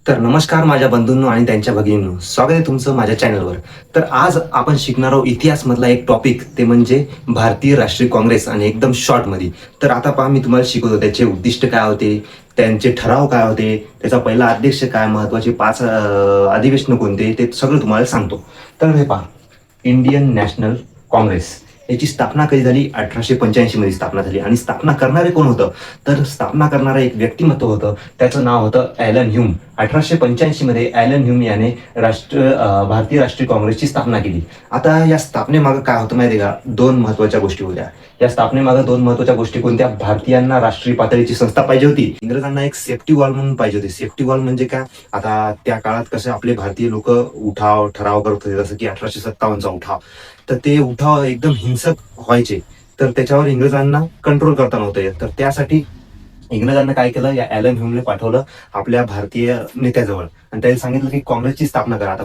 तर नमस्कार माझ्या बंधूंनो आणि त्यांच्या भगिनींनो, स्वागत आहे तुमचं माझ्या चॅनलवर. तर आज आपण शिकणार आहोत इतिहासमधला एक टॉपिक, ते म्हणजे भारतीय राष्ट्रीय काँग्रेस, आणि एकदम शॉर्टमध्ये. तर आता पहा, मी तुम्हाला शिकवतो त्याचे उद्दिष्ट काय होते, त्यांचे ठराव काय होते, त्याचा पहिला अध्यक्ष काय, महत्वाचे 5 अधिवेशन कोणते, ते सगळं तुम्हाला सांगतो. तर हे पहा, इंडियन नॅशनल काँग्रेस याची स्थापना कधी झाली? 1885 मध्ये स्थापना झाली. आणि स्थापना करणारे कोण होतं? तर स्थापना करणारं एक व्यक्तिमत्व होतं, त्याचं नाव होतं ॲलन ह्यूम. 1885 मध्ये ॲलन ह्यूम याने भारतीय राष्ट्रीय काँग्रेसची स्थापना केली. आता या स्थापनेमागं काय होतं माहिती आहे का? दोन महत्वाच्या गोष्टी होत्या. या स्थापनेमागं दोन महत्वाच्या गोष्टी कोणत्या? भारतीयांना राष्ट्रीय पातळीची संस्था पाहिजे होती, इंग्रजांना एक सेफ्टी वॉल म्हणून पाहिजे होती. सेफ्टी वॉल म्हणजे काय? आता त्या काळात कसं आपले भारतीय लोक उठाव ठराव करत होते, जसं की 1857चा उठाव. तर ते उठाव एकदम हिंसक व्हायचे, तर त्याच्यावर इंग्रजांना कंट्रोल करता नव्हतं येत. तर त्यासाठी इंग्रजांना काय केलं, या ॲलन ह्यूमने पाठवलं आपल्या भारतीय नेत्याजवळ, आणि त्याला सांगितलं की काँग्रेसची स्थापना करा. आता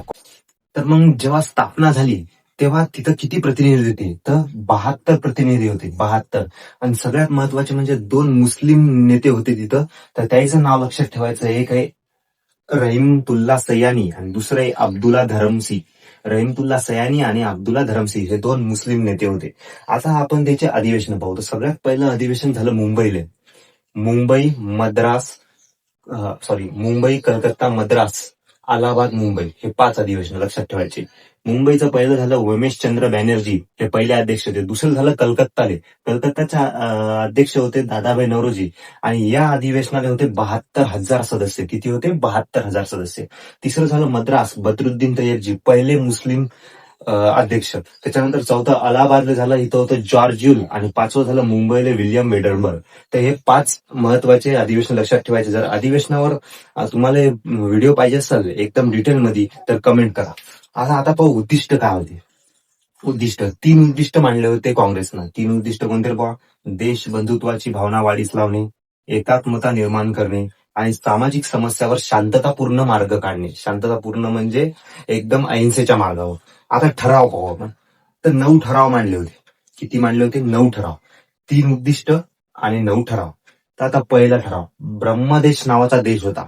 तर मग जेव्हा स्थापना झाली, तेव्हा तिथं किती प्रतिनिधी होते? तर 72 प्रतिनिधी होते, 72. आणि सगळ्यात महत्वाचे म्हणजे 2 मुस्लिम नेते होते तिथं. तर त्याचं नाव लक्षात ठेवायचं. एक आहे रहीमतुल्ला सयानी आणि दुसरं आहे अब्दुल्ला धरमसी. रहीमतुल्ला सयानी आणि अब्दुल्ला धरमसी हे 2 मुस्लिम नेते होते. आता आपण त्याचे अधिवेशन पाहू. तर सगळ्यात पहिलं अधिवेशन झालं मुंबईला. मुंबई, कलकत्ता, मद्रास, अलाहाबाद, मुंबई हे 5 अधिवेशन लक्षात ठेवायचे. मुंबईचं पहिलं झालं उमेशचंद्र बॅनर्जी, हे पहिले अध्यक्ष होते. दुसरं झालं कलकत्ताले. कलकत्ताच्या अध्यक्ष होते दादाभाई नौरोजी, आणि या अधिवेशनाला होते 72,000 सदस्य. किती होते? 72,000 सदस्य. तिसरं झालं मद्रास, बद्रुद्दीन तय्यबजी, पहिले मुस्लिम अध्यक्ष. त्याच्यानंतर चौथं अलाहाबादला झालं, इथं होतं जॉर्ज युल. आणि 5वं झालं मुंबईला विल्यम वेडरबर्ग. तर हे 5 महत्वाचे अधिवेशन लक्षात ठेवायचे. जर अधिवेशनावर तुम्हाला व्हिडिओ पाहिजे असेल एकदम डिटेलमध्ये, तर कमेंट करा. आता पाहू उद्दिष्ट काय होते. उद्दिष्ट 3 उद्दिष्ट मांडले होते काँग्रेसनं. 3 उद्दिष्ट कोणते बा? देश बंधुत्वाची भावना वाढीस लावणे, एकात्मता निर्माण करणे, आणि सामाजिक समस्यावर शांततापूर्ण मार्ग काढणे. शांततापूर्ण म्हणजे एकदम अहिंसेच्या मार्गावर. आता ठराव पाहू आपण. तर 9 ठराव मांडले होते. किती मांडले होते? 9 ठराव. 3 उद्दिष्ट आणि 9 ठराव. तर आता पहिला ठराव, ब्रह्मदेश नावाचा देश होता.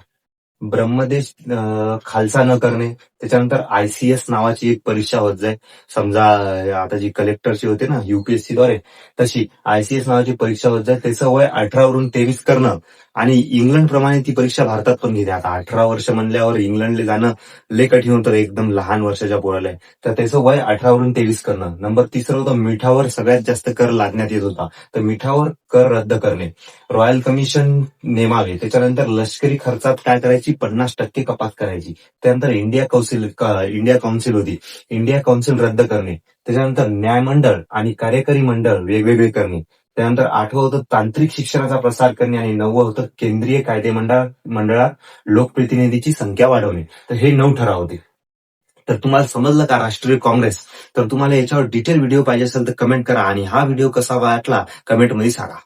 ब्रह्मदेश खालसा न करणे. त्याच्यानंतर ICS नावाची एक परीक्षा होत जाय. समजा आता जी कलेक्टरची होते ना UPSC द्वारे, तशी ICS नावाची परीक्षा होत जाय. त्याचं वय 18 वरून 23 करणं, आणि इंग्लंड प्रमाणे ती परीक्षा भारतात पण घेते. आता 18 वर्ष म्हणल्यावर इंग्लंडला जाणं लय कठीण होतं एकदम लहान वर्षाच्या पोराला. तर त्याचं वय 18 वरून 23 करणं. नंबर 3 होतं मिठावर सगळ्यात जास्त कर लादण्यात येत होता, तर मिठावर कर रद्द करणे. रॉयल कमिशन नेमावे. त्याच्यानंतर लष्करी खर्चात काय करायची? 50% कपात करायची. त्यानंतर इंडिया काउन्सिल होती, इंडिया काउन्सिल रद्द करणे. त्याच्यानंतर न्यायमंडळ आणि कार्यकारी मंडळ वेगवेगळे करणे. त्यानंतर 8वं होतं तांत्रिक शिक्षणाचा प्रसार करणे, आणि 9वं होतं केंद्रीय कायदे मंडळात लोकप्रतिनिधीची संख्या वाढवणे. तर हे 9 ठराव होते. तर तुम्हाला समजलं का राष्ट्रीय काँग्रेस? तर तुम्हाला याच्यावर डिटेल व्हिडिओ पाहिजे असेल तर कमेंट करा, आणि हा व्हिडिओ कसा वाटला कमेंटमध्ये सांगा.